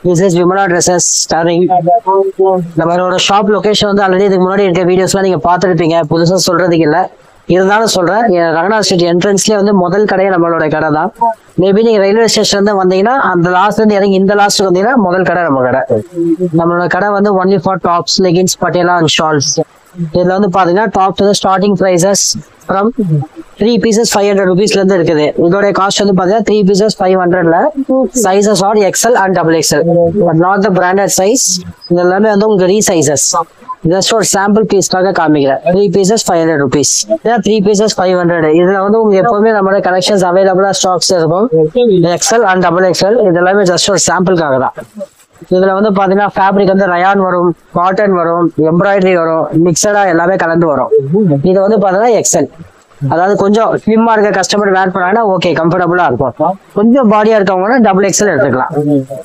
This is Vimala Dresses starring. நம்மளோட shop location வந்து already இதுக்கு முன்னாடி இருக்க வீடியோஸ்லாம் நீங்க பார்த்துருப்பீங்க, புதுசா சொல்றதுக்கு இல்லை. இருந்தாலும் சொல்றேன், ரங்கநாத் ஸ்ட்ரீட் என்ட்ரன்ஸ்லேயே வந்து முதல் கடையே நம்மளோட கடை தான். மேபி நீங்க ரயில்வே ஸ்டேஷன் இருந்து வந்தீங்கன்னா அந்த லாஸ்ட்ல இருந்து இறங்கி இந்த லாஸ்ட் வந்தீங்கன்னா முதல் கடை நம்ம கடை. நம்மளோட கடை வந்து only for tops, leggings, Patiala and shawls. இதுல வந்து பாத்தீங்கன்னா டாப்ஸ் வந்து ஸ்டார்டிங் பிரைசஸ் ஃப்ரம் 3 pieces 500 rupeesல இருந்து இருக்குது. இதோட காஸ்ட் வந்து பாத்தீங்கன்னா 3 pieces 500ல. Sizes are XL and XXL, but not the branded size. இது எல்லாமே வந்து உங்களுக்கு ரீசைசஸ். ஜஸ்ட் ஒரு சாம்பிள் பீஸ்க்காக காமிக்கிறேன். 3 pieces 500 rupees, 3 pieces 500. இதுல வந்து உங்களுக்கு எப்பவுமே நம்மளோட கலெக்ஷன்ஸ் அவைலபிளா ஸ்டாக்ஸ் இருக்கும். XL and XXL இது எல்லாமே ஜஸ்ட் ஒரு சாம்பிளுக்காக தான். இதுல வந்து பாத்தீங்கன்னா ஃபேப்ரிக் வந்து ரயான் வரும், காட்டன் வரும், எம்ப்ராய்டரி வரும், மிக்சடா எல்லாமே கலந்து வரும். இது வந்து பாத்தீங்கன்னா XL, அதாவது கொஞ்சம் ஸ்லிம்மா இருக்க கஸ்டமர் வேர் பண்ணாங்கன்னா ஓகே, கம்ஃபர்டபுளா இருக்கும். கொஞ்சம் பாடியா இருக்கவங்கன்னா XXL எடுத்துக்கலாம்.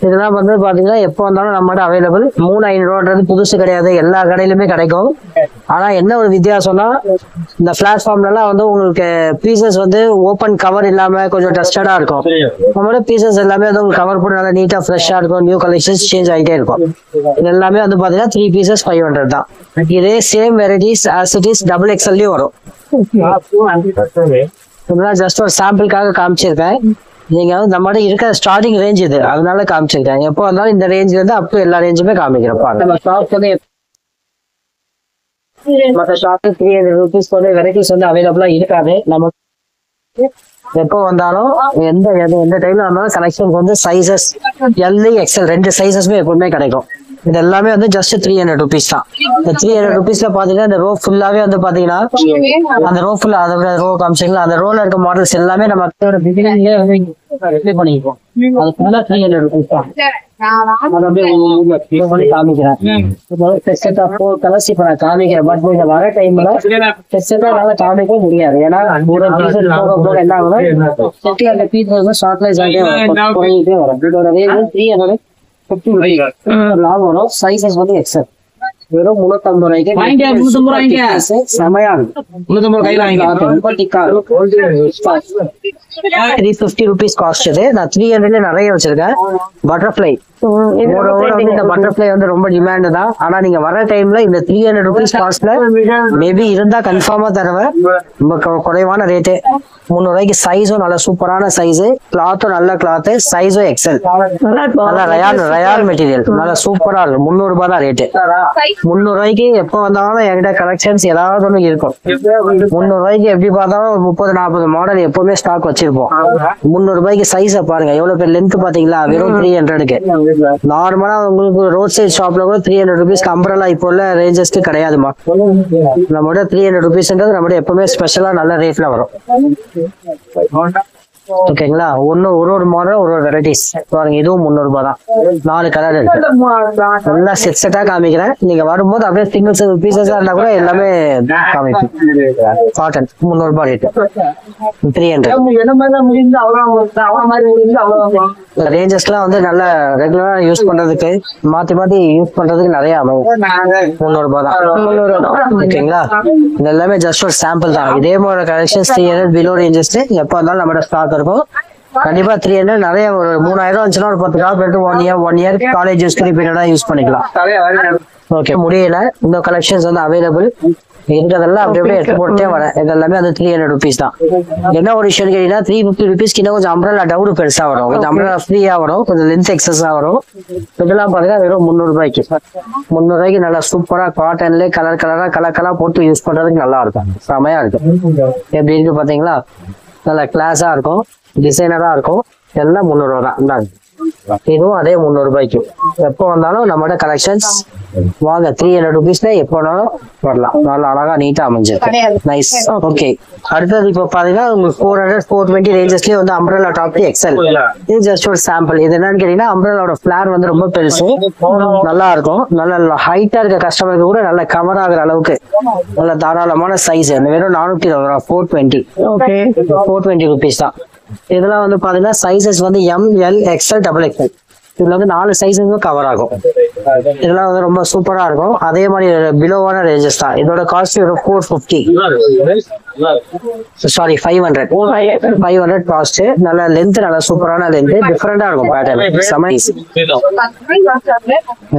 இதெல்லாம் வந்து பாத்தீங்கன்னா எப்போ வந்தாலும் நம்மகிட்ட அவைலபிள். 3500 புதுசு கிடையாது, எல்லா கடையிலுமே கிடைக்கும். ஆனா என்ன ஒரு வித்தியாசம்னா, இந்த பிளாட்ஃபார்ம்லாம் வந்து உங்களுக்கு பீசஸ் வந்து ஓப்பன் கவர் இல்லாம கொஞ்சம் டஸ்டடா இருக்கும். நம்மளோட பீசஸ் எல்லாமே வந்து உங்களுக்கு கவர் போட்டு நல்லா நீட்டா ஃப்ரெஷ்ஷா இருக்கும். நியூ கலெக்ஷன்ஸ் சேஞ்ச் ஆகிட்டே இருக்கும். இது எல்லாமே வந்து பாத்தீங்கன்னா 3 pieces 500 தான். இதே same varieties as it is XXLலயும் வரும். ஜஸ்ட் ஒரு சாம்பிளுக்காக காமிச்சிருக்கேன். நீங்க வந்து நம்ம இருக்கிற ஸ்டார்டிங் ரேஞ்ச் இது, அதனால காமிச்சிருக்கேன். எப்போ வந்தாலும் இந்த ரேஞ்ச்ல இருந்து அப் டு எல்லா ரேஞ்சுமே காமிக்கிறப்ப நம்ம ஷாப் வந்து மற்ற ஷாப்ல 300 rupees போல வெரைட்டிஸ் வந்து அவைலபிளா இருக்காது. நம்ம எப்போ வந்தாலும் எந்த டைம்ல வந்தாலும் கலெக்ஷன் வந்து சைசஸ் L, XL 2 சைசஸ்மே எப்பவுமே கிடைக்கும். இது எல்லாமே வந்து ஜஸ்ட் 300 rupees தான். இந்த 300 rupeesல பாத்தீங்கன்னா இந்த ரோ ஃபுல்லாவே வந்து பாத்தீங்கன்னா அந்த ரோ ஃபுல்லா அதோட ரோ காமிச்சிங்களா, அந்த ரோல இருக்க மாடல்ஸ் எல்லாமே நம்ம பண்ணிப்போம். அது ஃபுல்லா 300 rupees தான். காமிக்கிறேன் கலர்ஸ் இப்ப நான் காமிக்கிறேன். பட் நீங்க வர டைம்ல காமிக்க முடியாது. ஏன்னா என்ன ஆகுது, பீஸ் வந்து ஷார்ட்லைஸ் ஆகிட்டே வரும். இதோட ரேஞ்ச் 350 லாங் வரும். சைசஸ் வந்து XL. வெறும் 350 ரூபாய்க்கு செமையா இருக்கு. 350 rupees காஸ்ட் இது. நான் 300ல நிறைய வச்சிருக்கேன். பட்டர்ஃபிளை இந்த பட்டர்ஃபிளை வந்து ரொம்ப டிமாண்ட் தான். ஆனா நீங்க வர டைம்ல இந்த 300 rupees காஸ்ட்ல மேபி இருந்தா கன்ஃபார்மா தருவேன். ரொம்ப குறைவான ரேட்டு. 300 ரூபாய்க்கு. சைஸும் நல்ல சூப்பரான சைஸ், கிளாத்தும் நல்ல கிளாத், சைஸும் XL. நல்லா ரயான் மெட்டீரியல், நல்லா சூப்பரா இருக்கும். 300 ரூபாய் தான் ரேட்டு. 300 ரூபாய்க்கு எப்போ வந்தாலும் என்கிட்ட கலெக்ஷன்ஸ் ஏதாவது ஒண்ணு இருக்கும். 300 ரூபாய்க்கு எப்படி பார்த்தாலும் 30-40 மாடல் எப்பவுமே ஸ்டாக் வச்சிருப்போம். 300 ரூபாய்க்கு சைஸ பாருங்க, எவ்வளவு பேர் லென்த் பாத்தீங்களா. வெறும் 300க்கு. நார்மலா உங்களுக்கு ரோட் சைட் ஷாப்ல கூட 300 rupees அம்பரலா இப்போ உள்ள ரேஞ்சஸ்க்கு கிடையாதுமா. நம்மளோட 300 rupeesன்றது நம்மளோட எப்பவுமே ஸ்பெஷலா நல்ல ரேட்ல வரும். ஓகேங்களா. ஒரு மாடல் ஒரு வெரைட்டிஸ் பாருங்க. இதுவும் 300 ரூபாய் தான். 4 கலர் இருக்கு. நல்லா செட்டா காமிக்கிறேன். நீங்க வரும்போது அப்படியே சிங்கிள் பீசஸா இருந்தா கூட எல்லாமே காமிப்பேன். காட்டன் 300 ரூபாய் ரேட். 300 ரேஞ்சஸ்லாம் வந்து நல்ல ரெகுலரா யூஸ் பண்றதுக்கு மாத்தி யூஸ் பண்றதுக்கு நிறைய அமையும். 300 ரூபாய் தான். ஓகேங்களா. இது எல்லாமே ஜஸ்ட் ஒரு சாம்பிள் தான். இதே மாதிரி கலெக்ஷன்ஸ் 300 பிலோ ரேஞ்சஸ் எப்போ இருந்தாலும் நம்மளோட ஸ்டாக் இருக்கும். கண்டிப்பா 300 நிறைய ஒரு 3000 வந்துச்சுன்னா ஒரு 10 கால் போயிட்டு 1 year காலேஜ் யூஸ் யூஸ் பண்ணிக்கலாம். ஓகே, முடியல. இந்த கலெக்ஷன்ஸ் வந்து அவைலபிள் இருக்கிறதெல்லாம் அப்படியே எடுத்து போட்டே வரேன். இதெல்லாமே வந்து 300 rupees தான். என்ன ஒரு விஷயம் கேட்டீங்கன்னா 350 rupees கொஞ்சம் அம்பரலா டவுடு பெருசா வரும், கொஞ்சம் அம்பரலா ஃப்ரீயா வரும், கொஞ்சம் லென்த் எக்ஸஸா வரும். இதெல்லாம் பாத்தீங்கன்னா வெறும் 300 ரூபாய்க்கு. 300 ரூபாய்க்கு நல்லா சூப்பரா காட்டன்ல கலர் போட்டு யூஸ் பண்றதுக்கு நல்லா இருக்கும். செமையா இருக்கும். எப்படி இருக்கு பாத்தீங்களா. நல்லா கிளாஸா இருக்கும், டிசைனரா இருக்கும். எல்லாம் 300 ரூபா தான். இதுவும் அதே 300 ரூபாய்க்கு. எப்போ வந்தாலும் நம்மளோட கலெக்ஷன்ஸ் வாங்க. 300 rupeesல எப்போ வேணாலும் வரலாம். நல்லா அழகா நீட்டா அமைஞ்சிருக்கு. நைஸ். ஓகே, அடுத்தது இப்போ பாத்தீங்கன்னா உங்களுக்கு 400-420 ரேஞ்சஸ்லயே வந்து அம்பரலா டாப் XL. இது ஜஸ்ட் ஒரு சாம்பிள். இது என்னன்னு கேட்டீங்கன்னா அம்பரலாவோட ஃபிளார் வந்து ரொம்ப பெருசு, நல்லா இருக்கும். நல்ல ஹைட்டா இருக்க கஸ்டமருக்கு கூட நல்ல கவர் ஆகுற அளவுக்கு நல்ல தாராளமான சைஸ். வெறும் 420 420 rupees தான். இதெல்லாம் வந்து பாத்தீங்கன்னா சைசஸ் வந்து M, L, XL, XXL. இதுல வந்து 4 சைஸுக்கும் கவர் ஆகும். இதெல்லாம் வந்து ரொம்ப சூப்பரா இருக்கும். அதே மாதிரி பிலோவான ரேஞ்சஸ் தான். இதோட காஸ்ட் 450. Sorry 500 cost. நல்ல லென்த், நல்ல சூப்பரான லென்த், டிஃபரெண்டா இருக்கும் பேட்டர்ன், செம ஈஸி.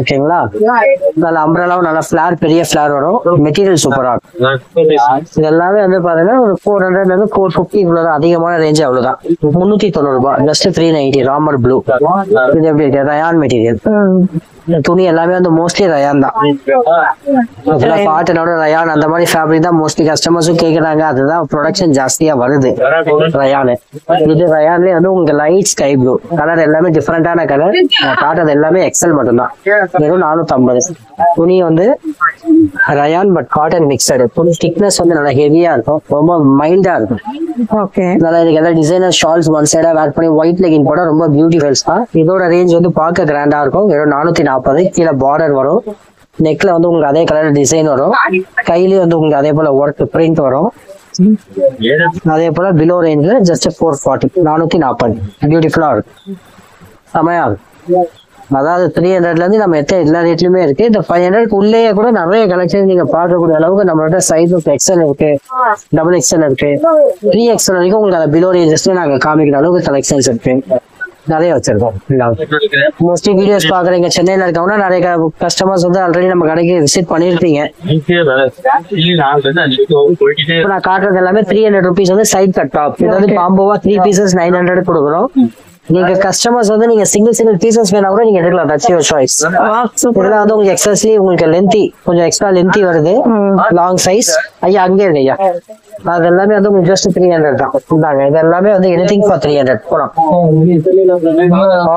ஓகேங்களா? நல்ல அம்ப்ரெல்லாவும் நல்ல ஃபிளார், பெரிய ஃபிளார் வரும், மெட்டீரியல் சூப்பரா இருக்கும். இது எல்லாமே வந்து பாத்தீங்கன்னா ஒரு 400 ல இருந்து 450 இவ்வளவுதான், அதிகமான ரேஞ்ச் அவ்வளவுதான். 390 ரூபாய், ஜஸ்ட் 390. ராமர் ப்ளூ, இது எப்படி இருக்கு? Rayon material. இந்த துணி எல்லாமே வந்து மோஸ்ட்லி ரயான் தான். காட்டனோட ரயான் அந்த மாதிரி ஃபேப்ரிக் தான் மோஸ்ட்லி கஸ்டமர்ஸும் கேக்குறாங்க. அதுதான் ப்ரொடக்ஷன் ஜாஸ்தியா வருது ரயானு. இது ரயான்லயே வந்து உங்களுக்கு லைட் ஸ்கை ப்ளூ கலர், எல்லாமே டிஃபரெண்டான கலர். காட்டுறது எல்லாமே எக்ஸல் மட்டும்தான், வெறும் 450. துணி வந்து ரயான் பட் காட்டன் மிக்சடு. துணி திக்னஸ் வந்து நல்லா ஹெவியா இருக்கும், ரொம்ப மைல்டா இருக்கும். ஓகே, நல்லா இதுக்கு எல்லாம் டிசைனர் ஷால்ஸ் ஒன் சைடா வேர் பண்ணி ஒயிட் லெகின் போட ரொம்ப பியூட்டிஃபுல்ஸ் தான். இதோட ரேஞ்ச் வந்து பார்க்க கிராண்டா இருக்கும், வெறும் 440. கீழே பார்டர் வரும், நெக்ல வந்து உங்களுக்கு அதே கலர் டிசைன் வரும், கையிலயும் வந்து உங்களுக்கு அதே போல ஒர்க் பிரிண்ட் வரும். அதே போல பிலோ ரேஞ்ச்ல ஜஸ்ட் 440, 440. பியூட்டிஃபுல்லா இருக்கும், செமையா இருக்கும். அதாவது 300ல இருந்து நம்ம எல்லா ரேட்லயுமே இருக்கு. இந்த 500 உள்ளேயே கூட நிறைய கலெக்ஷன் நீங்க பார்க்கக்கூடிய அளவுக்கு நம்மளோட சைஸ் எக்ஸல் இருக்கு, டபுள் எக்ஸல் இருக்கு, 3XL வரைக்கும் உங்களுக்கு அந்த பிலோ ரேஞ்சஸ்ல நாங்க காமிக்கிற அளவுக்கு கலெக்ஷன்ஸ் இருக்கு, நிறைய வச்சிருக்கோம். மோஸ்ட்லி வீடியோஸ் பாக்குறீங்க சென்னையில இருக்கவங்க, நிறைய கஸ்டமர்ஸ் வந்து ஆல்ரெடி நம்ம கடைக்கு விசிட் பண்ணிருப்பீங்க. நான் காட்டுறது எல்லாமே 300 rupees வந்து சைட் கட் டாப். இது வந்து காம்போவா 3 pieces 900 கொடுக்குறோம். நீங்க கஸ்டமர்ஸ் வந்து நீங்க சிங்கிள் பீசஸ் வேணா கூட நீங்க எடுக்கலாம், தட்ஸ் யுவர் சாய்ஸ். இதெல்லாம் வந்து உங்களுக்கு எக்ஸஸ்லி உங்களுக்கு லென்த்தி, கொஞ்சம் எக்ஸ்ட்ரா லென்த்தி வருது, லாங் சைஸ். ஐயா அங்கே இருக்கு ஐயா, அது எல்லாமே வந்து உங்களுக்கு ஜஸ்ட் 300 தான். இந்தாங்க, இது எல்லாமே வந்து எனிதிங் ஃபார் 300 போலாம்.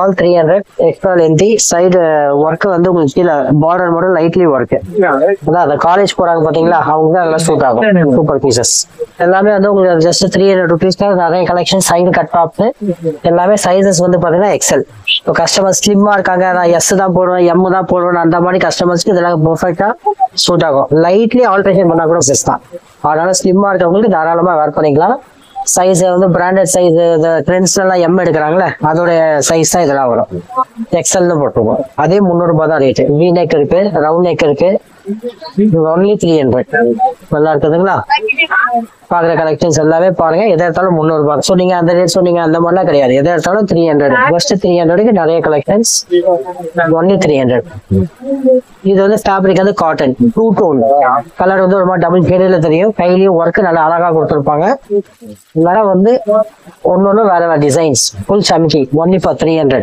All 300. Extra lengthy side work வந்து உங்களுக்கு கீழே பார்டர் மட்டும் லைட்லி ஒர்க். அதான் அந்த காலேஜ் போறாங்க பாத்தீங்களா, அவங்க தான் நல்லா சூட் ஆகும். சூப்பர் பீசஸ் எல்லாமே வந்து உங்களுக்கு ஜஸ்ட் 300 rupees தான். நிறைய கலெக்ஷன் சைடு கட் டாப் எல்லாமே சைஸஸ் வந்து பாத்தீங்கன்னா எக்ஸல். இப்போ கஸ்டமர் ஸ்லிம்மா இருக்காங்க, நான் எஸ் தான் போடுவேன், எம் தான் போடுவேன், அந்த மாதிரி கஸ்டமர்ஸ்க்கு இதெல்லாம் பெர்ஃபெக்டா சூட் ஆகும். லைட்லி ஆல்ட்ரேஷன் பண்ணா கூட பெஸ்ட் தான். அதனால ஸ்லிம்மா இருக்கவங்களுக்கு தாராளமா வேர் பண்ணிக்கலாம். சைஸ் வந்து பிராண்டட் சைஸ், ட்ரெண்ட்ஸ்ல எல்லாம் எம் எடுக்கிறாங்களே அதோட சைஸ் தான் இதெல்லாம் வரும். எக்ஸல்னு போட்டுருவோம். அதே 300 ரூபாய் தான் ரேட்டு. வி நெக் இருக்கு, ரவுண்ட் நெக் இருக்கு, ஒன்லி 300. நல்லா இருக்குதுங்களா? பாக்குற கலெக்ஷன்ஸ் எல்லாமே பாருங்க. எதை எடுத்தாலும் 300 ரூபாய் சொன்னீங்க, அந்த ரேட் சொன்னீங்க, அந்த மாதிரிலாம் கிடையாது. எதை எடுத்தாலும் 300. ஃபர்ஸ்ட் 300க்கு நிறைய கலெக்ஷன்ஸ், ஒன்லி 300. இது வந்து ஃபேப்ரிக் வந்து காட்டன், டூ டோன் கலர் வந்து ஒரு மாதிரி டபுள் ஷேட்ல தெரியும். கையிலயும் ஒர்க் நல்லா அழகா கொடுத்துருப்பாங்க. வேற வந்து ஒன்னொன்னு வேற வேற டிசைன்ஸ், ஃபுல் சம்கி, ஒன்லி ஃபார் 300.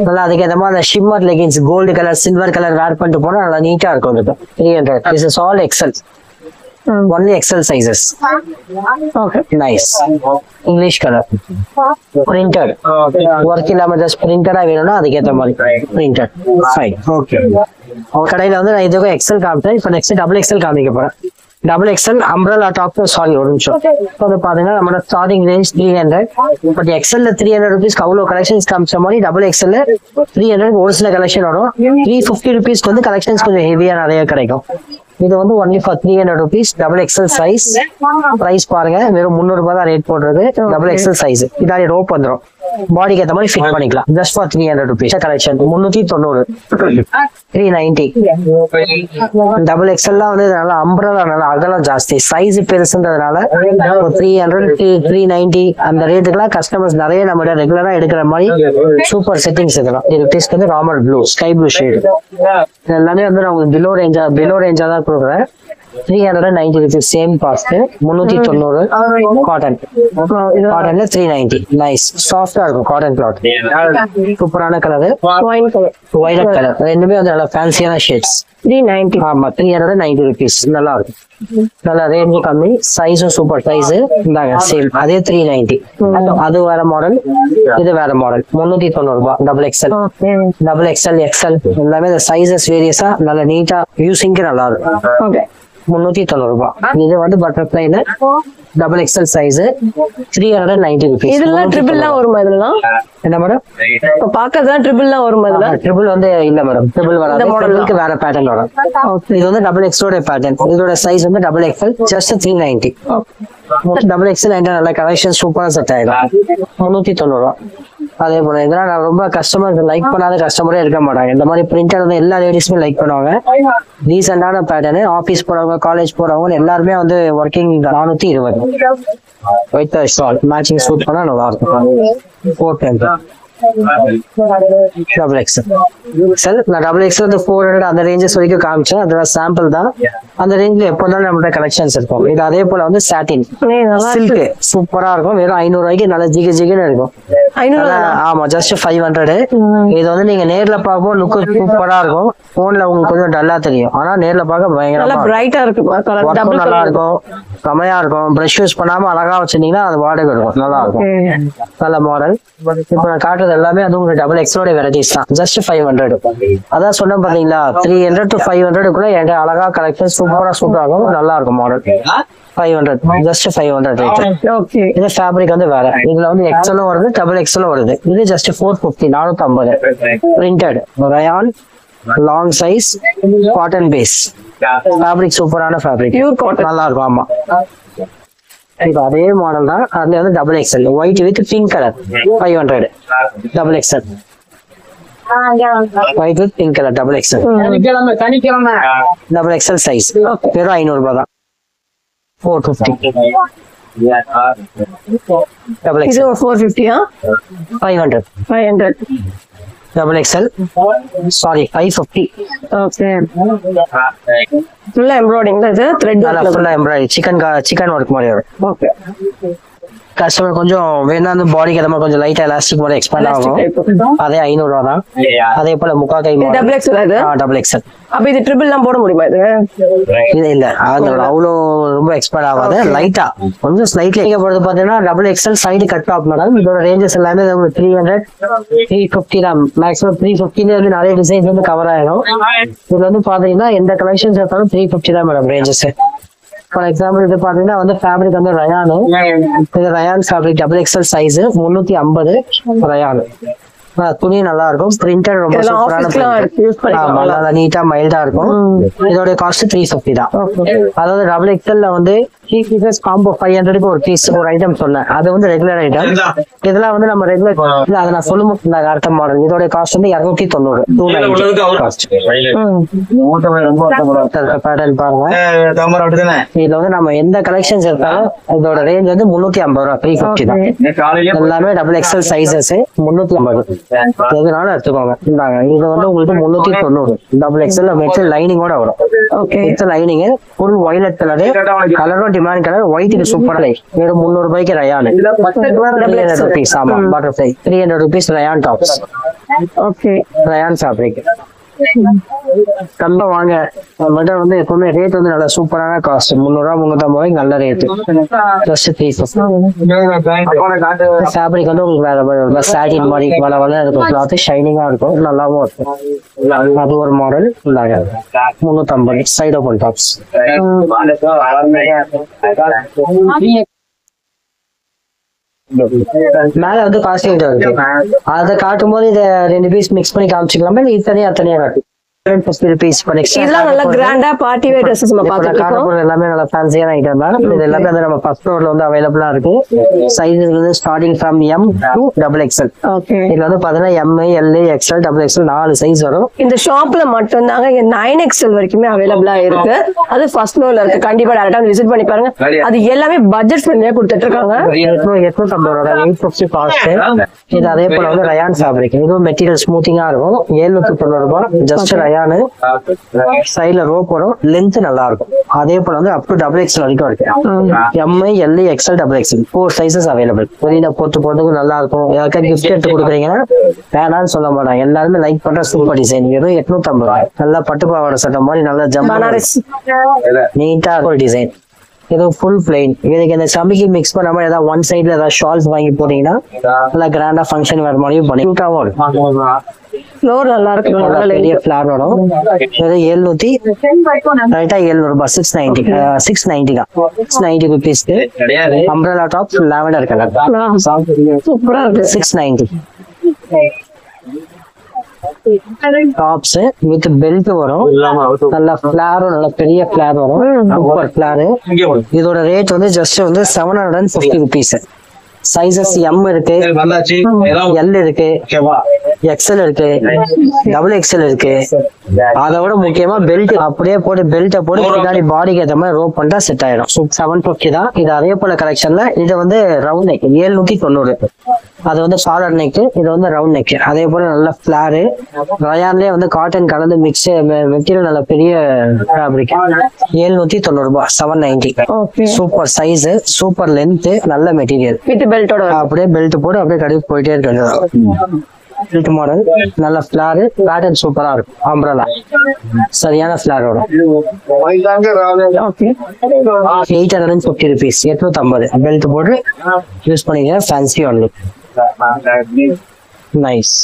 நல்லா அதுக்கு ஏற்ற மாதிரி அந்த shimmer leggings gold colour, silver colour wear பண்ணிட்டு போனா நல்லா நீட்டா இருக்கும். 300. This is all XL. Only XL sizes. Okay, nice. English color, printed. Work இல்லாம just printed ஆ வேணும்னா அதுக்கு ஏத்த மாதிரி printed. Fine. Okay. கடையில வந்து நான் இதுக்கு XL காமிச்சேன். இப்போ நெக்ஸ்ட் டபுள் XL காமிக்க போறேன். Double XL umbrella top. Sorry ஒரு நிமிஷம். இப்போ வந்து பாத்தீங்கன்னா நம்மளோட ஸ்டார்டிங் ரேஞ்ச் 300. பட் எக்ஸ்எல்ல 300 rupeesக்கு அவ்வளோ கலெக்ஷன்ஸ் காமிச்ச மாதிரி டபுள் எக்ஸ்எல்ல 300 ஒரு சில கலெக்ஷன் வரும். 350 rupeesக்கு வந்து கலெக்ஷன்ஸ் கொஞ்சம் ஹெவியா நிறைய கிடைக்கும். இது வந்து only for 300 rupees. Double XL size. Price பாருங்க, வெறும் 300 ரூபாய் தான் ரேட் போடுறது. Double XL size. இதாலே ரோப் வந்துடும், பாடிக்கு ஏற்ற மாதிரி ஃபிட் பண்ணிக்கலாம். Just for 300 rupees collection. 390, 390. Double எக்ஸ்எல்லாம் வந்து நல்லா அம்ப்ரெல்லா, நல்லா அகலம் ஜாஸ்தி, சைஸ் பெருசுன்றதுனால 300, 390 அந்த ரேட்டுக்குலாம் கஸ்டமர்ஸ் நிறைய நம்ம ரெகுலரா எடுக்கிற மாதிரி சூப்பர் செட்டிங்ஸ் இதெல்லாம். இது வந்து Ramar blue, sky blue shade. எல்லாமே வந்து நான் உங்களுக்கு பிலோ ரேஞ்சா தான் கொடுக்குறேன். 390 rupees சேம் காஸ்ட். 390 காட்டன். காட்டன்ல 390. நைஸ், சாஃப்டா இருக்கும் காட்டன் கிளாத். சூப்பரான கலர், வயலட் கலர். ரெண்டுமே வந்து நல்லா ஃபேன்சியான ஷேட்ஸ். 390. ஆமா, 390 rupees. நல்லா இருக்கும். நல்லா ரேஞ்ச் கம்மி, சைஸும் சூப்பர் சைஸ். இந்தாங்க சேம் அதே 390. அது வேற மாடல், இது வேற மாடல். 390 ரூபாய். Double XL, double XL, XL எல்லாமே இந்த சைஸஸ் வேரியஸா நல்லா நீட்டா யூசிங்க்கு நல்லா இருக்கும். 390 ரூபாய். இது வந்து பட்டர்ஃபிளைல டபுள் எக்ஸ்எல் சைஸ். 390 rupees. இதெல்லாம் ட்ரிபிள்லாம் வருமா? இதெல்லாம் என்ன மேடம்? இப்ப பாக்கறதுலாம் ட்ரிபிள்லாம் வருமா? இதெல்லாம் ட்ரிபிள் வந்து இல்ல மேடம், ட்ரிபிள் வராது. மாடலுக்கு வேற பேட்டர்ன் வரும். இது வந்து டபுள் எக்ஸோட பேட்டர்ன். இதோட சைஸ் வந்து double XL, just 390. Double XL நல்ல கலெக்ஷன் சூப்பரா செட் ஆயிடும். 390 ரூபாய். அதே போல இதெல்லாம் நான் ரொம்ப கஸ்டமர் லைக் பண்ணாத கஸ்டமரே இருக்க மாட்டாங்க. இந்த மாதிரி பிரிண்டட் வந்து எல்லா லேடிஸுமே லைக் பண்ணுவாங்க. ரீசெண்டான பேட்டர்னு ஆஃபீஸ் போறவங்க காலேஜ் போறவங்க எல்லாருமே வந்து working 420 white shawl matching suit பண்ணா நல்லா இருக்கும். 410 டபுள் எக்ஸல் நான் டபுள் எக்ஸல் வந்து 400 அந்த ரேஞ்சஸ் வரைக்கும் காமிச்சேன். அதெல்லாம் சாம்பிள் தான். அந்த ரேஞ்சில் எப்போதான் நம்மள்ட்ட கலெக்ஷன்ஸ் இருக்கும். இது அதே போல வந்து சாட்டின் சில்க் சூப்பரா இருக்கும். வெறும் 500 ரூபாய்க்கு நல்ல ஜிகுன்னு இருக்கும். ஆமா ஜஸ்ட் 500. இது வந்து நீங்க நேர்ல பார்க்கும் லுக் சூப்பரா இருக்கும். போன்ல உங்களுக்கு கொஞ்சம் டல்லா தெரியும். ஆனா நேர்ல பார்க்க பயங்கரமா பிரைட்டா இருக்கும். நல்லா இருக்கும், செமையா இருக்கும். பிரஷ் யூஸ் பண்ணாம அழகா வச்சிருந்தீங்கன்னா அது வாடகை இருக்கும். நல்லா இருக்கும். நல்ல மாடல். இப்ப நான் காட்டுறது எல்லாமே அது உங்களுக்கு டபுள் எக்ஸலோட வெரைட்டிஸ் தான். ஜஸ்ட் 500. அதான் சொன்னேன் பாத்தீங்களா, 300 to 500 என்கிட்ட அழகா கலெக்ஷன் சூப்பரா சூட் ஆகும். நல்லா இருக்கும் மாடல். 500 just 500 rate. ஓகே. இது ஃபேப்ரிக் வந்து வேற. இதுல வந்து எக்ஸலும் வருது, டபுள் எக்ஸலும் வருது. இது just 450 450 printed rayon long size cotton base fabric. சூப்பரான ஃபேப்ரிக், பியூர் காட்டன். நல்லா இருக்கும். ஆமா இப்போ அதே மாடல் தான். அதுல வந்து double XL white with pink colour 500 double XL. White with pink colour double XL. Double XL size வெறும் 500 ரூபாய் தான். 450 டபுள் இது XL. 450 500 double XL. Sorry 550. Okay. ஃபுல்லா எம்ப்ராய்டிங் தான். இது த்ரெட் ஃபுல்லா எம்ப்ராய்டரி சிக்கன் ஒர்க் மாதிரி வரும். ஓகே. கஸ்டமர் கொஞ்சம் வேணா அந்த பாடிக்கு அந்த மாதிரி கொஞ்சம் லைட்டா எலாஸ்டிக் மாதிரி எக்ஸ்பேண்ட் ஆகும். அதே 500 ரூபா தான். அதே போல முக்கா கை டபுள் எக்ஸல். அது டபுள் எக்ஸல். அப்ப இது ட்ரிபிள் எல்லாம் போட முடியுமா? இது இல்ல அவ்வளோ ரொம்ப எக்ஸ்பேண்ட் ஆகாது. லைட்டா கொஞ்சம் ஸ்லைட்லி போடுறது பாத்தீங்கன்னா double XL side cut off madam. இதோட ரேஞ்சஸ் எல்லாமே 300 350 தான். மேக்ஸிமம் 350 வந்து நிறைய டிசைன்ஸ் வந்து கவர் ஆயிடும். இதுல வந்து பாத்தீங்கன்னா எந்த கலெக்ஷன்ஸ் எடுத்தாலும் 350 தான் மேடம் ரேஞ்சஸ். ஃபார் எக்ஸாம்பிள் இது பாத்தீங்கன்னா வந்து ஃபேப்ரிக் வந்து ரயானு. இது rayon fabric double XL size 350 rayon. துணி நல்லா இருக்கும். பிரிண்டர் ரொம்ப சூப்பரான நீட்டா மைல்டா இருக்கும். இதோட காஸ்ட் 350 தான். அதாவது டபுள் எக்ஸல்ல வந்து 3 பீசஸ் காம்போ 500 ஒரு பீஸ் ஒரு ஐட்டம் சொன்னேன். அது வந்து ரெகுலர் ஐட்டம். இதெல்லாம் வந்து நம்ம ரெகுலர் இல்ல அதை நான் சொல்லும்போது அடுத்த மாடல். இதோட காஸ்ட் வந்து 290 பேட்டர்ன் பாருங்க. இதுல வந்து நம்ம எந்த கலெக்ஷன்ஸ் எடுத்தாலும் இதோட ரேஞ்ச் வந்து 350 ரூபா 350 தான். எல்லாமே டபுள் எக்ஸல் சைசஸ் 350 எதுனாலும் எடுத்துக்கோங்க. இந்தாங்க இது வந்து உங்களுக்கு 390 டபுள் எக்ஸல் மெட்டல் லைனிங்கோட வரும். Lining full violet colour. கலரும் டிமாண்ட் கலர். ஒயிட் சூப்பரா வெறும் 300 ரூபாய்க்கு ரயான். 300 rupees. ஆமா butterfly 300 rupees rayon tops. Okay rayon fabric கம்ப வாங்க. நம்மகிட்ட வந்து எப்பவுமே ரேட் வந்து நல்ல சூப்பரான காஸ்ட். 300 ரூபா 350 நல்ல ரேட். ஜஸ்ட் 350. ஃபேப்ரிக் வந்து உங்களுக்கு வேற சாட்டின் மாதிரி வள இருக்கும். கிளாத் ஷைனிங்கா இருக்கும். நல்லாவும் இருக்கும். அது ஒரு மாடல். 350 site open tops. மேல வந்து காஸ்டிங் இருக்கு. அதை காட்டும் போது இதை 2 பீஸ் மிக்ஸ் பண்ணி காமிச்சிக்கலாமா? இல்ல இத்தனையா காட்டும்? 50 rupees இதெல்லாம் நல்ல கிராண்டா பார்ட்டி வேர் ட்ரெஸ்ஸஸ் நம்ம பாத்துட்டோம். எல்லாமே நல்ல ஃபேன்சியான ஐட்டம் தான். இது எல்லாமே வந்து நம்ம ஃபர்ஸ்ட் ஃப்ளோர்ல வந்து அவைலபிளா இருக்கு. சைஸ் வந்து starting from M to XXL. Okay. இதுல வந்து பாத்தீங்கன்னா M, L, XL, XXL 4 size வரும். இந்த ஷாப்ல மட்டும் தாங்க 9XL வரைக்குமே அவைலபிளா இருக்கு. அது ஃபர்ஸ்ட் ஃப்ளோர்ல இருக்கு. கண்டிப்பா டைரக்டா விசிட் பண்ணி பாருங்க. அது எல்லாமே பட்ஜெட் ஃப்ரெண்ட்லியா கொடுத்துட்டு இருக்காங்க. 850 ரூபாய் 850 காஸ்ட். இது அதே போல வந்து ரயான் ஃபேப்ரிக். இதுவும் மெட்டீரியல் ஸ்மூத்திங்கா இருக்கும். 790 ரூபாய் ஜஸ்ட் ரயான். சைடுல ரோப் வரும். லென்த் நல்லா இருக்கும். அதே போல வந்து அப் டு XXL வரைக்கும் இருக்கு. M, L, XL, XXL 4 sizes available. வெளியில போறதுக்கு நல்லா இருக்கும். யாருக்கா கிஃப்ட் எடுத்து கொடுக்குறீங்கன்னா வேணான்னு சொல்ல மாட்டாங்க. எல்லாருமே லைக் பண்ற சூப்பர் டிசைன். வெறும் 850 ரூபாய். நல்லா பட்டு பாவாடை சட்டை மாதிரி நல்லா நீட்டா இருக்கும் டிசைன். இது ஃபுல் பிளைன். இதுக்கு இந்த சமிக்கி மிக்ஸ் பண்ணாம ஏதாவது ஒன் சைட்ல ஏதாவது ஷால்ஸ் வாங்கி போட்டீங்கன்னா நல்லா கிராண்டா ஃபங்க்ஷன் வேற மாதிரியும் பண்ணி கியூட்டாவும் இருக்கும். ஃப்ளோர் நல்லா இருக்கு. பெரிய ஃபிளார் வரும். இது 700 ரூபாய் 690 தான். 690 ருபீஸ்க்கு அம்ப்ரெல்லா டாப் லாவெண்டர் கலர் சூப்பரா இருக்கு. 690 டாப்ஸ் வித் பெல்ட் வரும். நல்ல ஃபிளாரும் நல்ல பெரிய ஃபிளார் வரும். Super flower. இதோட ரேட் வந்து ஜஸ்ட் வந்து 750 ருபீஸ். சைசஸ் எம் இருக்கு, எல் இருக்கு, எக்ஸ்எல் இருக்கு, டபுள் எக்ஸ்எல் இருக்கு. அதோட முக்கியமா பெல்ட் அப்படியே போட்டு பெல்ட்டை போட்டு பின்னாடி பாடிக்கு ஏற்ற மாதிரி ரோப் பண்ணிட்டா செட் ஆயிடும். 750 தான் இது. அதே போல கலெக்ஷன்ல இது வந்து ரவுண்ட் நெக் 790. அது வந்து சாலட் நெக், இது வந்து ரவுண்ட் நெக். அதே போல நல்ல ஃபிளாரு ரயான்லயே வந்து காட்டன் கலந்து மிக்ஸ் மெட்டீரியல், நல்ல பெரிய ஃபேப்ரிக். 790 ரூபாய். 790. சூப்பர் சைஸ், சூப்பர் லென்த், நல்ல மெட்டீரியல். பெல்ட்டோட அப்படியே பெல்ட் போட்டு அப்படியே கடைக்கு போயிட்டே இருக்காங்க. பெல்ட் மாடல், நல்ல ஃபிளாரு, பேட்டர்ன் சூப்பரா இருக்கும். அம்ப்ரலா சரியான ஃபிளாரோட 850 rupees. 850 பெல்ட் போட்டு யூஸ் பண்ணிக்க. Fancy only. Nice.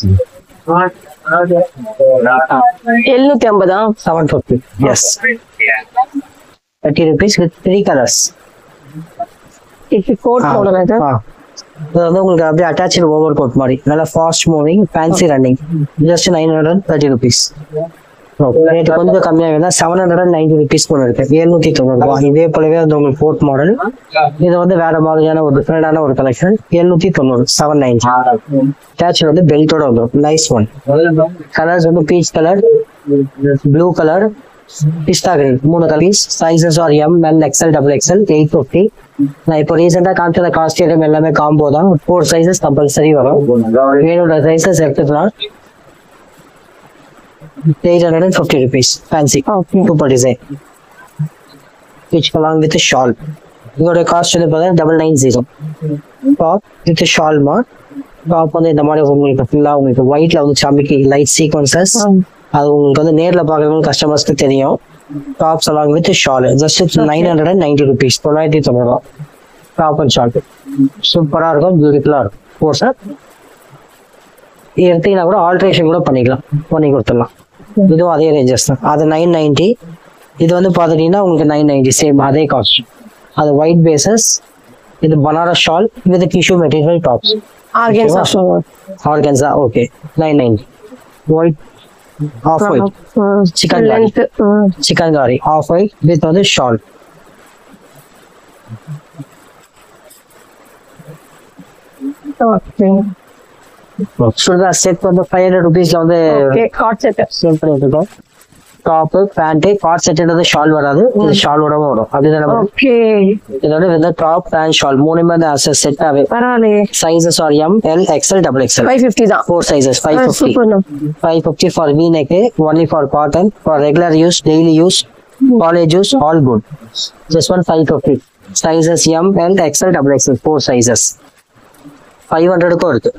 750. 750. Yes. 30 rupees with 3 colors. Coat model இது. இது வந்து உங்களுக்கு அப்படியே அட்டாச்சு ஓவர் கோட் மாதிரி நல்ல fast moving fancy running. Just 930 rupees. Rate கொஞ்சம் கம்மியாக வேணா 790 rupees கூட இருக்கு. 790 ரூபாய். இதே போலவே வந்து உங்களுக்கு கோட் மாடல். இது வந்து வேற மாதிரியான ஒரு டிஃபரெண்டான ஒரு கலெக்ஷன். 790. 790. அட்டாச் வந்து பெல்ட்டோட வந்துடும். Nice one. கலர்ஸ் வந்து peach colour, blue colour, pista green. 3 colours. Sizes are M, L, XL, double XL. 850. நான் இப்போ ரீசெண்டா காமிச்ச காஸ்ட் ஐட்டம் எல்லாமே காம்போ தான். 4 சைசஸ் கம்பல்சரி வரும். வேணுன்ற சைசஸ் எடுத்துக்கலாம். 850 rupees. Fancy super design. Which along with shawl. இதோட காஸ்ட் வந்து பார்த்தா 990. டாப் வித் ஷால் மா. டாப் வந்து இந்த மாதிரி உங்களுக்கு ஃபுல்லா உங்களுக்கு ஒயிட்ல வந்து சமிக்கி லைட் சீக்வன்சஸ். அது உங்களுக்கு வந்து நேர்ல பாக்குறவங்க கஸ்டமர்ஸ்க்கு தெரியும். Tops along with shawl. Just 990 rupees. 990 ரூபாய். டாப் அண்ட் ஷால் சூப்பரா இருக்கும், பியூட்டிஃபுல்லா இருக்கும். போர் சார் எடுத்தீங்கன்னா கூட ஆல்ட்ரேஷன் கூட பண்ணிக்கலாம், பண்ணி கொடுத்துடலாம். இதுவும் அதே ரேஞ்சஸ் தான். அது 990. இது வந்து பார்த்துட்டீங்கன்னா உங்களுக்கு 990 சேம் அதே காஸ்ட். அது ஒயிட் பேசஸ். இது Banaras shawl with tissue material tops. Organza okay. 990. White off white chikankari off white with வந்து ஷால். செட் வந்து 500 rupeesல வந்து சேல் பண்ணிட்டு இருக்கோம். டாப் பேண்ட் கார்ட் செட்ன்றது ஷால் வராது, இது ஷாலோட வரும். அப்படிதான் இதோட வந்து டாப் பேண்ட் ஷால் மூணுமே அந்த செட்டாவே. Sizes are M, L, XL, double XL. 550 தான். 4 sizes. 550 for V-neck, only for cotton, for regular use, daily use, college use, all good. This one 550. Sizes M, L, XL, double XL. 4 sizes. 500க்கும் இருக்கு.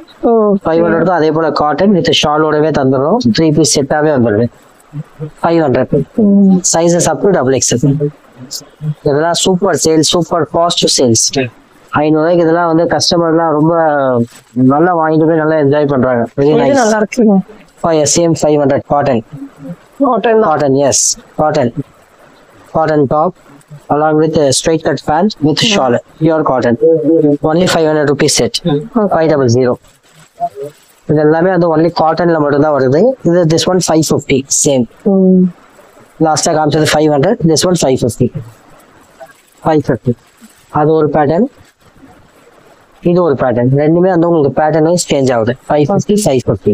500க்கும் அதே போல cotton with ஷாலோடவே தந்துடும். 3 piece செட்டாவே வந்துடுது. 500. Sizes up to double XL. இதெல்லாம் super sale, super fast sales. 500 ரூபாய்க்கு இதெல்லாம் வந்து கஸ்டமர்லாம் ரொம்ப நல்லா வாங்கிட்டு போய் நல்லா என்ஜாய் பண்றாங்க. Very nice. நல்லா இருக்கு. Same 500 cotton. Cotton, yes, cotton top along with a straight cut pant with shawl, pure cotton. Only 500 rupees set. 500. இது எல்லாமே வந்து ஒன்லி காட்டன்ல மட்டும் தான் வருது. இது this one 550 சேம். லாஸ்டா காமிச்சது 500, this one 550. 550. அது ஒரு பேட்டர்ன், இது ஒரு பேட்டர்ன். ரெண்டுமே வந்து உங்களுக்கு பேட்டர்ன் வைஸ் சேஞ்ச் ஆகுது. 550, 550.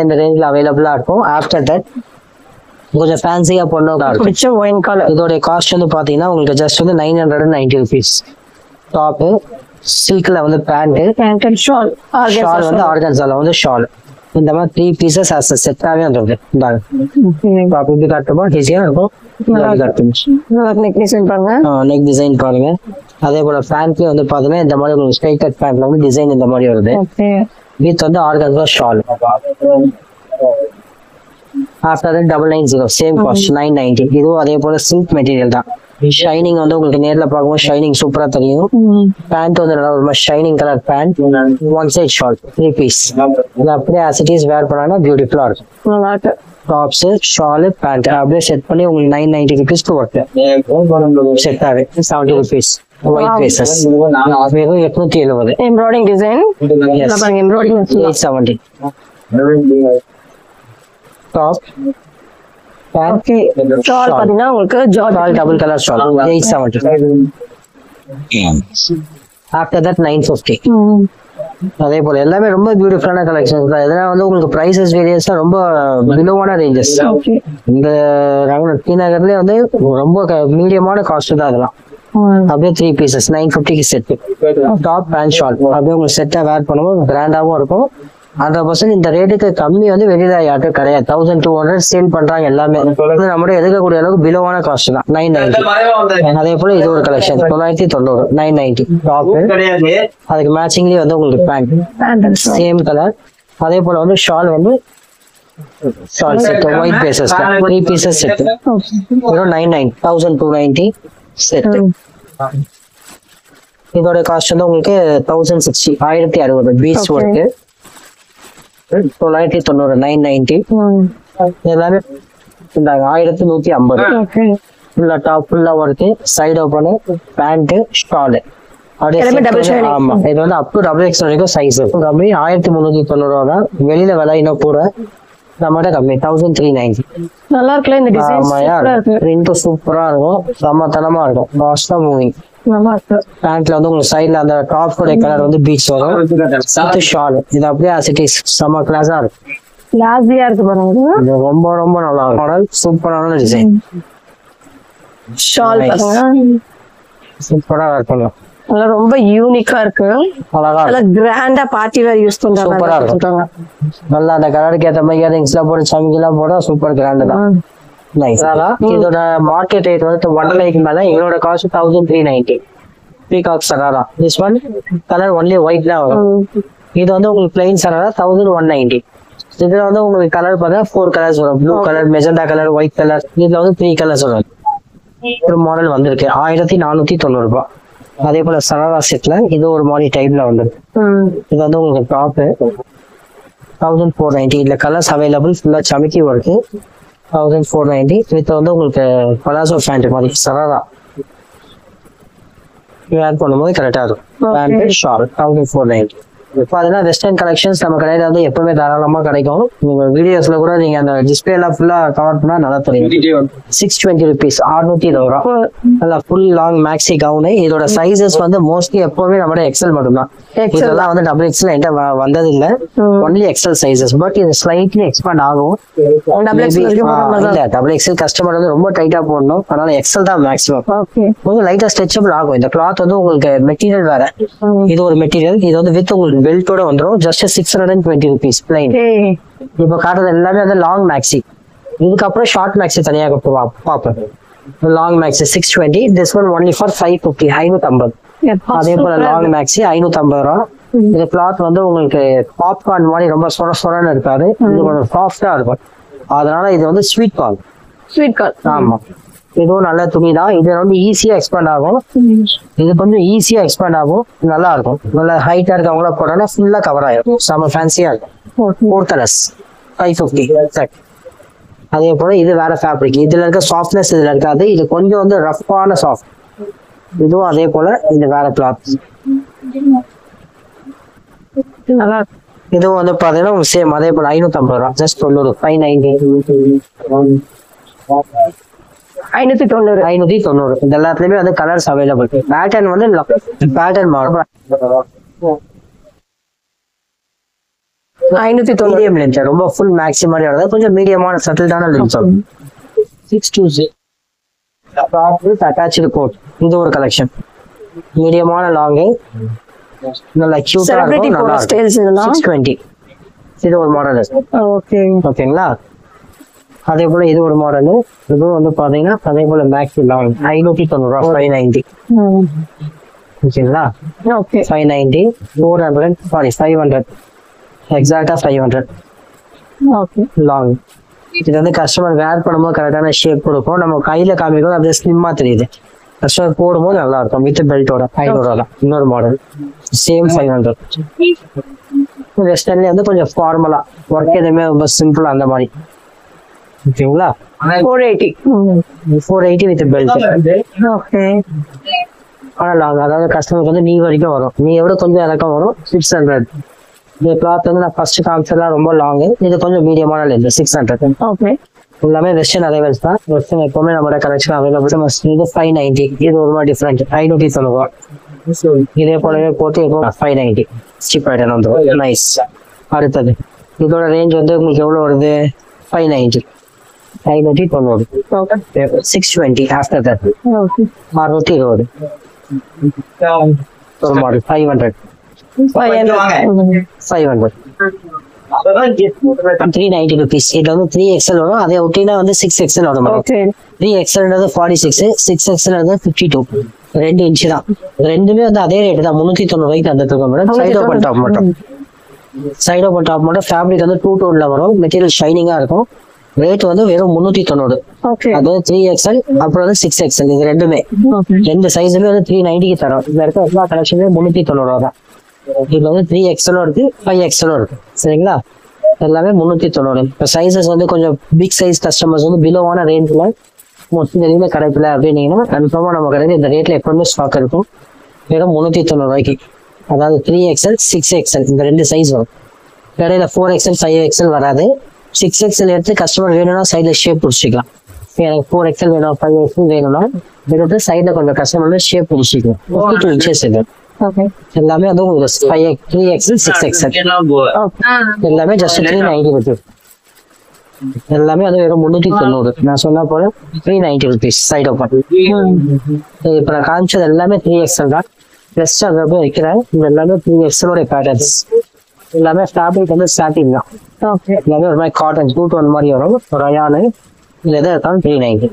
இந்த ரேஞ்சில் அவைலபிளா இருக்கும். ஆஃப்டர் தட் கொஞ்சம் ஃபேன்சியா பொண்ணோட இருக்கும். இதோட காஸ்ட் வந்து பாத்தீங்கன்னா உங்களுக்கு ஜஸ்ட் வந்து 990 rupees. டாப்பு சில்க்ல வந்து பேண்ட், ஷால் வந்து ஆர்கன்ஸால வந்து ஷால். இந்த மாதிரி 3 pieces as a செட்டாவே வந்துருது. இந்தாங்க டாப் இப்படி காட்டுமா ஈஸியா இருக்கும். நெக் டிசைன் பாருங்க. அதே போல பேண்ட்லயே வந்து பாத்தீங்கன்னா இந்த மாதிரி உங்களுக்கு ஸ்ட்ரைட் கட் பேண்ட்ல வந்து டிசைன் இந்த மாதிரி வருது. வித் வந்து organza shawl. After that 990 same cost 990. இதுவும் அதே போல சில்க் மெட்டீரியல் தான். ஷைனிங் வந்து உங்களுக்கு நேர்ல பார்க்கும்போது ஷைனிங் சூப்பரா தெரியும். பேண்ட் வந்து நல்லா ஒரு shining colour pant, one side shawl, 3 piece. இது அப்படியே as it is வேர் பண்ணாங்கன்னா பியூட்டிஃபுல்லா இருக்கும். டாப்ஸ், ஷால், பேண்ட் அப்படியே செட் பண்ணி உங்களுக்கு 990 rupeesக்கு ஒர்க். செட் ஆகுது 70 rupees. White faces. வெறும் 870. Embroidering design. Yes. Embroidering 870. Top okay. Shawl பாத்தீங்கன்னா உங்களுக்கு shawl double colour shawl 870. After that 950. அதே போல எல்லாமே ரொம்ப பியூட்டிஃபுல்லான கலெக்ஷன்ஸ் தான். இதெல்லாம் வந்து உங்களுக்கு பிரைசஸ் வேரியன்ஸ் ரொம்ப பிலோவான ரேஞ்சஸ். இந்த டி நகர்லயே வந்து ரொம்ப மீடியமான காஸ்ட் தான் அதெல்லாம். அப்படியே 3 பீசஸ் 950க்கு செட். டாப் பேண்ட் ஷால் அப்படியே உங்களுக்கு செட்டா வேர் பண்ணும்போது கிராண்டாவும் இருக்கும். 100% இந்த ரேட்டுக்கு கம்மி வந்து வெளியில யார்ட்டும் கிடையாது. 1200 சேல் பண்றாங்க எல்லாமே. நம்மளோட எதுக்கக்கூடிய அளவுக்கு பிலோவான காஸ்ட் தான் 990. அதே போல இது ஒரு கலெக்ஷன் 990 990 டாப். அதுக்கு மேட்சிங்லயே வந்து உங்களுக்கு பேண்ட் சேம் கலர். அதே போல வந்து ஷால் வந்து ஷால் செட் ஒயிட் பேசஸ்ல 3 பீசஸ் செட் 990 1290 செட். இதோட காஸ்ட் வந்து உங்களுக்கு 1060 1060 பீச் ஒர்க்கு 990 990. எல்லாமே 1150. ஃபுல்லா டாப் ஃபுல்லா work side open pant shawl ஆமா. இது வந்து அப் டு XXL வரைக்கும் சைஸ் கம்மி 1390 தான். வெளியில விலை இன்னும் கூட நம்மகிட்ட கம்மி 1390. நல்லா இருக்குல்ல இந்த டிசைன். பிரிண்ட் சூப்பரா இருக்கும். சமத்தனமா இருக்கும். ஃபாஸ்டா மூவிங். பேண்ட்ல வந்து உங்களுக்கு சைடுல அந்த டாப் கலர் வந்து பீச் வரும். ஷால் இது அப்படியே அசிட்டிஸ் செம கிளாஸா இருக்கும். கிளாஸியா இருக்கு பாருங்க. ரொம்ப ரொம்ப நல்லா இருக்கும். மாடல் சூப்பரான டிசைன். ஷால் பாருங்க சூப்பரா இருக்கும். அதெல்லாம் ரொம்ப யூனிக்கா இருக்கு. அழகா நல்லா கிராண்டா பார்ட்டி வேர் யூஸ் பண்றாங்க. சூப்பரா இருக்கும். நல்லா அந்த கலருக்கு ஏத்த மாதிரி இயரிங்ஸ் எல்லாம் போட்டு சமிக்கி எல்லாம் போட்டா சூப்பர் கிராண்ட் தான். இதோட மார்க்கெட் ரேட் வந்து 1 லைக் மேல. எங்களோட cost 1390. Peacock sharara. This one colour only white தான் வரும். இது வந்து உங்களுக்கு பிளைன் சராரா 1190. இதுல வந்து உங்களுக்கு கலர் பார்த்தா 4 கலர்ஸ் வரும். Blue colour, magenta colour, white colour. இதுல வந்து 3 கலர்ஸ் வரும். ஒரு மாடல் வந்திருக்கு 1490 ரூபாய். அதே போல சராரா செட்ல இது ஒரு மாதிரி டைப்ல வந்துருக்கு. இது வந்து உங்களுக்கு டாப் 1490. இதுல கலர்ஸ் அவைலபிள். ஃபுல்லா சமிக்கி ஒர்க்கு 1490. வித் வந்து உங்களுக்கு பலாசோ பேண்ட் மாதிரி சராரா வேர் பண்ணும்போது கரெக்டா இருக்கும். Pant shawl 1490. இப்போ அதெல்லாம் வெஸ்டர்ன் கலெக்ஷன்ஸ் நம்ம கடையில வந்து எப்பவுமே தாராளமா கிடைக்கும். உங்க வீடியோஸ்ல கூட நீங்க அந்த டிஸ்பிளே எல்லாம் ஃபுல்லா கவர் பண்ணா நல்லா தெரியும். 620 rupees 620 ரூபா. நல்லா ஃபுல் லாங் மேக்ஸி கவுனு. இதோட சைசஸ் வந்து மோஸ்ட்லி எப்பவுமே நம்மளோட எக்ஸல் மட்டும்தான். இதெல்லாம் வந்து XXL என்கிட்ட வந்தது இல்ல. Only XL sizes. பட் இது ஸ்லைட்லி எக்ஸ்பேண்ட் ஆகும். XXL கஸ்டமர் வந்து ரொம்ப டைட்டா போடணும். அதனால எக்ஸல் தான் மேக்ஸிமம். கொஞ்சம் லைட்டா ஸ்ட்ரெச்சபிள் ஆகும். இந்த கிளாத் வந்து உங்களுக்கு மெட்டீரியல் வேற. இது ஒரு மெட்டீரியல். இது வந்து வித் உங்களுக்கு பெல்ட்டோட வந்துடும். Just 620 rupees plain. இப்போ காட்டுறது எல்லாமே வந்து லாங் மேக்ஸி. இதுக்கப்புறம் ஷார்ட் மேக்ஸி தனியாக பார்ப்பேன். Long maxi 620. This one only for 550 550. அதே போல லாங் மேக்ஸி 550 ரூபா. இந்த கிளாத் வந்து உங்களுக்கு பாப்கார்ன் மாதிரி ரொம்ப சொரன்னு இருக்காது. இது கொஞ்சம் சாஃப்டா இருக்கும். அதனால இது வந்து ஸ்வீட் கார்ன். ஆமா, இதுவும் நல்ல துணி தான். இது வந்து ஈஸியா எக்ஸ்பேண்ட் ஆகும். இது கொஞ்சம் ஈஸியா எக்ஸ்பேண்ட் ஆகும். நல்லா இருக்கும். நல்லா ஹைட்டா இருக்கவங்கள போட்டோம்னா ஃபுல்லா கவர் ஆயிடும். செம ஃபேன்சியா இருக்கும். 4 கலர்ஸ் 550. அதே போல இது வேற ஃபேப்ரிக். இதுல இருக்க சாஃப்ட்னஸ் இதுல இருக்காது. இது கொஞ்சம் வந்து ரஃப்பான சாஃப்ட். இதுவும் அதே போல இது வேற கிளாத். நல்லா இதுவும் வந்து பாத்தீங்கன்னா சேம் அதே போல 550 ரூபா. ஜஸ்ட் 590. 590. இந்த எல்லாத்துலயுமே வந்து கலர்ஸ் அவைலபிள். பேட்டர்ன் வந்து பேட்டர்ன் மாடல் 590. Medium length. ரொம்ப ஃபுல் மேக்ஸி மாதிரி வராது. கொஞ்சம் மீடியமான சட்டில்டான லென்த். 620 attached code. இது ஒரு கலெக்ஷன். மீடியமான லாங் நல்லா கியூட்டா இருக்கும். நல்லா இருக்கும். 620. இது ஒரு மாடல். ஓகேங்களா? அதே போல இது ஒரு மாடல். இதுவும் வந்து பாத்தீங்கன்னா அதே போல மேக்ஸி லாங் 590 ரூபா 590. ஓகேங்களா? 590 400 சாரி 500 எக்ஸாக்டா 500 லாங். இது வந்து கஸ்டமர் வேர் பண்ணும்போது கரெக்டான ஷேப் கொடுக்கும். நம்ம கையில காமிக்கும் அப்படியே ஸ்லிம்மா தெரியுது. கஸ்டமர் போடும்போது நல்லா இருக்கும். வித் பெல்ட்டோட 500 தான். இன்னொரு மாடல் சேம் 500. வெஸ்டர்ன்ல வந்து கொஞ்சம் ஃபார்மலா ஒர்க் எதுவுமே ரொம்ப சிம்பிளா அந்த மாதிரி. ஓகேங்களா? 480 வித் பெல்ட். ஆனால் அதாவது கஸ்டமருக்கு வந்து நீ வரைக்கும் வரும். நீ எவ்வளோ கொஞ்சம் இறக்கம் வரும் 600. இந்த கிளாத் வந்து நான் ஃபர்ஸ்ட் காமிச்சதுலாம் ரொம்ப லாங். இது கொஞ்சம் மீடியமான லென்த் 600. எல்லாமே வெஸ்டர்ன் அரைவல்ஸ் தான். வெஸ்டர்ன் எப்பவுமே நம்மளோட கலெக்ஷன் அவைலபிள். இது 590, இது ஒரு மாதிரி டிஃப்ரெண்ட், 590. இதே போலவே போட்டு இப்போ 590 சீப் ஐட்டம் வந்துடும். நைஸ். அடுத்தது இதோட ரேஞ்ச் வந்து உங்களுக்கு எவ்வளோ வருது? 590, 590. 620 ஆஃப்டர் தட் 620. ஒரு மாடல் 500. 390 rupees. இது வந்து 3XL வரும். அதே ஒட்டினா வந்து 6XL வரும். 3XL 46, 6XL 52. 2 இன்ச்சு தான். ரெண்டுமே வந்து அதே ரேட் தான், 390 ரூபாய்க்கு தந்துட்டு இருக்கோம் மேடம். சைட் ஓப்பன் டாப் மட்டும். சைட் ஓப்பன் டாப் மட்டும் ஃபேப்ரிக் வந்து 2 டோன்ல வரும். மெட்டீரியல் ஷைனிங்கா இருக்கும். ரேட் வந்து வெறும் 390. அது 3XL அப்புறம் வந்து 6XL. இது ரெண்டுமே ரெண்டு சைஸுமே வந்து 390க்கு தரும். இதுல இருக்க எல்லா கலெக்ஷனுமே 390 ரூபா தான். இதுல வந்து 3XL இருக்கு, 5XL இருக்கு. சரிங்களா? எல்லாமே 390. இப்போ சைஸஸ் வந்து கொஞ்சம் பிக் சைஸ் கஸ்டமர்ஸ் வந்து பிலோவான ரேஞ்சில் மோஸ்ட்லி வெளியில கிடைக்கல அப்படின்னீங்கன்னா கன்ஃபார்மா நம்ம கடையில் இந்த ரேட்ல எப்பவுமே ஸ்டாக் இருக்கும். வெறும் 390 ரூபாய்க்கு. அதாவது 3XL, 6XL இந்த ரெண்டு சைஸ் வரும். கடையில் 4XL, 5XL வராது. 6XL எடுத்து கஸ்டமர் வேணும்னா சைடில் ஷேப் பிடிச்சிக்கலாம். எனக்கு 4XL வேணும், 5XL வேணும்னா எடுத்து சைடில் கொஞ்சம் கஸ்டமர் ஷேப் பிடிச்சிக்கலாம். 52 inches இது. எல்லாமே வந்து உங்களுக்கு 3XL, 6XL எல்லாமே ஜஸ்ட் 390 rupees. எல்லாமே வந்து வெறும் 390. நான் சொன்ன போல 390 rupees சைட் ஓப்பன். இப்போ நான் காமிச்சது எல்லாமே 3XL தான். பெஸ்ட் அதை போய் வைக்கிறேன். இது எல்லாமே 3XL உடைய பேட்டர்ன்ஸ். எல்லாமே ஃபேப்ரிக் வந்து ஸ்டார்டிங் தான். எல்லாமே ஒரு மாதிரி காட்டன் 2 டோன் மாதிரி வரும். ரயானு இது எதாவது இருக்காலும் 390.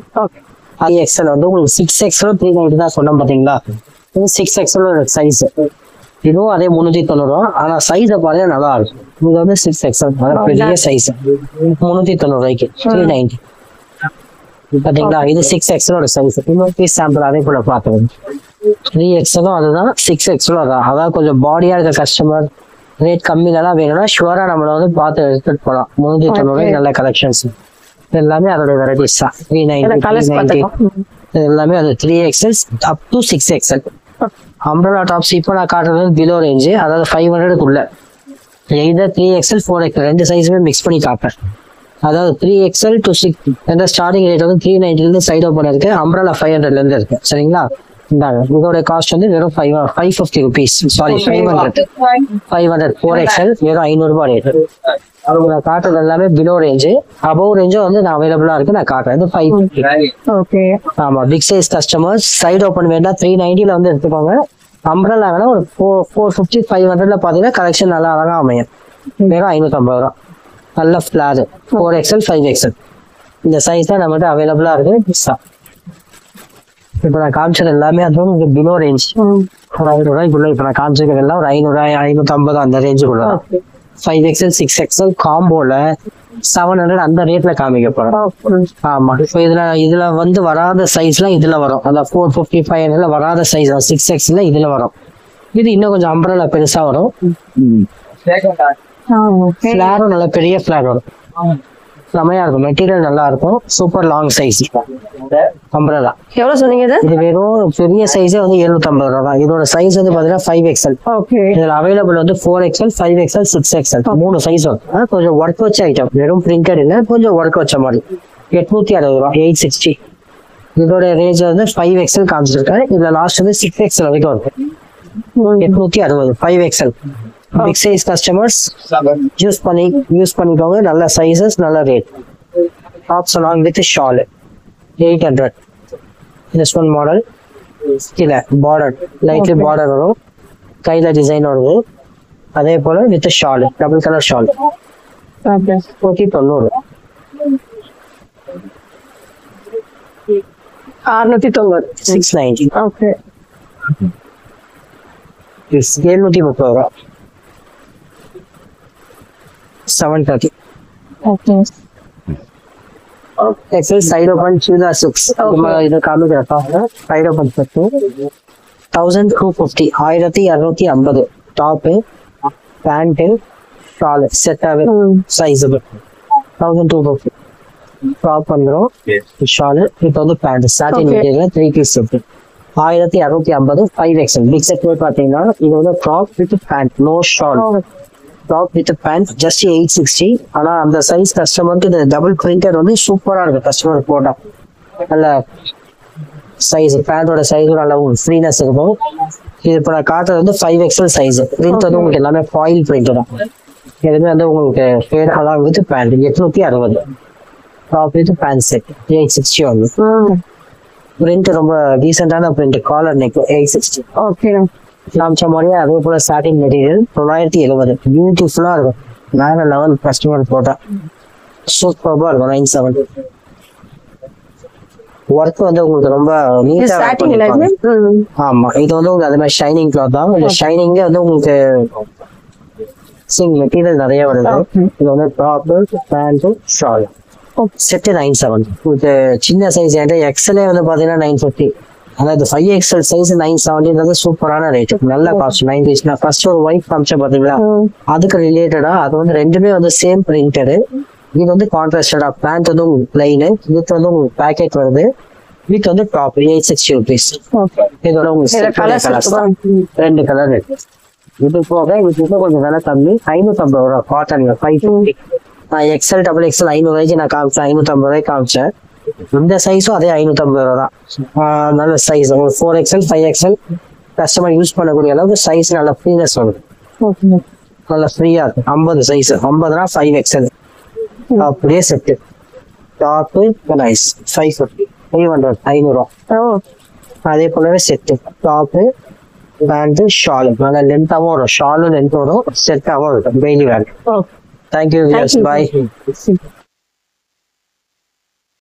5XL வந்து உங்களுக்கு 6XL 390 தான் சொன்னோம் பார்த்தீங்களா? இது 6XL சைஸ். இதுவும் அதே 390 ரூபா. ஆனா சைஸை பாருங்க நல்லா இருக்கும். இது வந்து 6XL பெரிய சைஸ் 390 ரூபாய்க்கு 390 பாத்தீங்களா? இது 6XL சைஸ். இன்னொரு பீஸ் சாம்பிள் அதே கூட பார்த்துக்கணும். 3XL அதுதான், 6XL அதான். அதான் கொஞ்சம் பாடியா இருக்க கஸ்டமர் ரேட் கம்மியிலாம் வேணும்னா ஷுவரா நம்மள வந்து பார்த்து எடுத்துட்டு போகலாம். 390 ரூபாய்க்கு நல்ல கலெக்ஷன்ஸ். எல்லாமே அதோட வெரைட்டிஸ் தான். 390 எல்லாமே அது 3XL up to 6XL. Umbrella tops இப்போ நான் காட்டுறது பிலோ ரேஞ்சு, அதாவது 500க்குள்ள. எய்தர் 3XL, 4XL ரெண்டு சைஸுமே மிக்ஸ் பண்ணி காப்பேன். அதாவது 3XL to 6 எந்த ஸ்டார்டிங் ரேட் வந்து 390 சைட் ஓப்பன் இருக்கு. அம்ப்ரெல்லா 500 இருக்கு. சரிங்களா? இந்தாங்க இதோட காஸ்ட் வந்து வெறும் 550 rupees. சாரி 500. 4XL வெறும் 500 ரூபாய் ரேட். அவங்க காட்டுறது எல்லாமே பிலோ ரேஞ்சு. அபவ் ரேஞ்சும் வந்து நான் அவைலபிளா இருக்கு, நான் காட்டுறேன். இது 550. ஆமா, big size customers side open வேணா 390 வந்து எடுத்துக்கோங்க. அம்ப்ரெல்லா வேணா ஒரு 450, 500 பாத்தீங்கன்னா கலெக்ஷன் நல்லா அழகா அமையும். வெறும் 550 ரூபா. நல்ல ஃபிளார் 4XL, 5XL இந்த சைஸ் தான் நம்மகிட்ட அவைலபிளா இருக்கு. இப்போ நான் காமிச்சது எல்லாமே அதுவும் பிலோ ரேஞ்ச். ஒரு 500 ரூபாய்க்குள்ள இப்போ நான் காமிச்சிருக்கிறது எல்லாம் ஒரு 500, 550 அந்த ரேஞ்சுக்குள்ள. 5XL, 6XL காம்போல 700 அந்த ரேட்ல காமிக்க போறோம். ஆமா, இப்போ இதுல வந்து வராத சைஸ்லாம் இதுல வரும். அதான் 450, 500 வராத சைஸ் 6XL இதுல வரும். இது இன்னும் கொஞ்சம் அம்ப்ரெல்லா பெருசா வரும். ஃபிளாரும் நல்ல பெரிய ஃபிளார் வரும். செமையா இருக்கும். மெட்டீரியல் நல்லா இருக்கும். Super long size umbrella. எவ்வளவு சொன்னீங்க இது? இது வெறும் பெரிய சைஸே வந்து 750 ரூபா தான். இதோட சைஸ் வந்து பாத்தீங்கன்னா 5XL. இதுல அவைலபிள் வந்து 4XL, 5XL, 6XL 3 சைஸ் வரும். கொஞ்சம் ஒர்க் வச்ச ஐட்டம், வெறும் பிரிண்டட் இல்ல, கொஞ்சம் ஒர்க் வச்ச மாதிரி. 860 ரூபா, 860. இதோட ரேஞ்ச் வந்து 5XL காமிச்சிருக்கேன். இதுல லாஸ்ட் வந்து 6XL வரைக்கும் இருக்கு. 860 5XL. Big size customers use பண்ணிக்கோங்க. நல்ல சைஸஸ், நல்ல rate. Tops along with shawl 800. this one model கீழே பார்டர் லைட்லி பார்டர் வரும். கையில டிசைன் வருது. அதே போல with shawl, double colour shawl 490. 690. 690. Okay. 730 ரூபா. 730. Okay. XL side open chula 6. இது காமிக்கிறப்பா side open set 1250. 1650 top, pant, shawl செட்டாவே சைஸபிள் 1250. டாப் வந்துடும், ஷால். இப்போ வந்து pant satin material 3 piece set 1650. 5XL big set பார்த்தீங்கன்னா இது வந்து top with pant, no shawl. Top with pant just 860. ஆனா அந்த சைஸ் கஸ்டமருக்கு இந்த டபுள் பிரிண்டட் வந்து சூப்பரா இருக்கு. கஸ்டமர் போட்டா நல்ல சைஸ், பேண்டோட சைஸ் நல்ல ஃப்ரீனஸ் இருக்கும். இது இப்போ நான் காட்டுறது வந்து 5XL சைஸ். பிரிண்ட் வந்து உங்களுக்கு எல்லாமே ஃபாயில் பிரிண்ட் தான். எதுவுமே வந்து உங்களுக்கு ஃபேட் அதான் with pant 860. Top with pant set 860 வந்து பிரிண்ட் ரொம்ப டீசெண்டான பிரிண்ட். Collar neck 860. ஓகே காமிச்ச மாதிரியே அதே போல ஸ்டார்டிங் மெட்டீரியல் 970. பியூட்டிஃபுல்லா இருக்கும். வேற லெவல் கஸ்டமர் போட்டா சூப்பர்பா இருக்கும். 970 ஒர்க் வந்து உங்களுக்கு ரொம்ப நீட்டா ஸ்டார்டிங்ல ஆமா. இது வந்து உங்களுக்கு அதே மாதிரி ஷைனிங் கிளாத் தான். இந்த ஷைனிங் வந்து உங்களுக்கு மெட்டீரியல் நிறைய வருது. இது வந்து டாப் பேண்ட் ஷால் செட்டு 970. உங்களுக்கு சின்ன சைஸ் எக்ஸலே வந்து பாத்தீங்கன்னா 950. அதாவது 5XL சைஸ் 970 சூப்பரான ரேட், நல்ல காஸ்ட். 90s நான் ஃபர்ஸ்ட் ஒரு ஒயிட் காமிச்சேன் பாத்தீங்களா, அதுக்கு ரிலேட்டடா அது வந்து ரெண்டுமே வந்து சேம் பிரிண்டடு. இது வந்து கான்ட்ராஸ்டடா பேண்ட் வந்து உங்களுக்கு பிளைனு, இதுக்கு வந்து உங்களுக்கு பேக்கெட் வருது. இதுக்கு வந்து டாப் 860 rupees. இதோட உங்களுக்கு ரெண்டு கலர் இருக்கு. இது போக இதுக்கு கொஞ்சம் விலை கம்மி 550 ரூபா காட்டன் 550. நான் XL XXL 500 நான் காமிச்சேன், 550 காமிச்சேன். இந்த சைஸும் அதே 550 ரூபா தான். நல்ல size 4XL 5XL customer use பண்ணக்கூடிய அளவுக்கு சைஸ் நல்ல ஃப்ரீனஸ் வரும். நல்ல ஃப்ரீயா இருக்கு. 50 சைஸ் 50னா 5XL அப்படியே செட்டு. Top nice 550 500 500. அதே போலவே செட்டு டாப்பு பேண்ட் ஷாலு நல்ல லென்த்தாகவும் வரும். ஷாலும் லென்த் வரும், செட்டாகவும் இருக்கும். டெய்லி வேர். தேங்க்யூ, பாய்.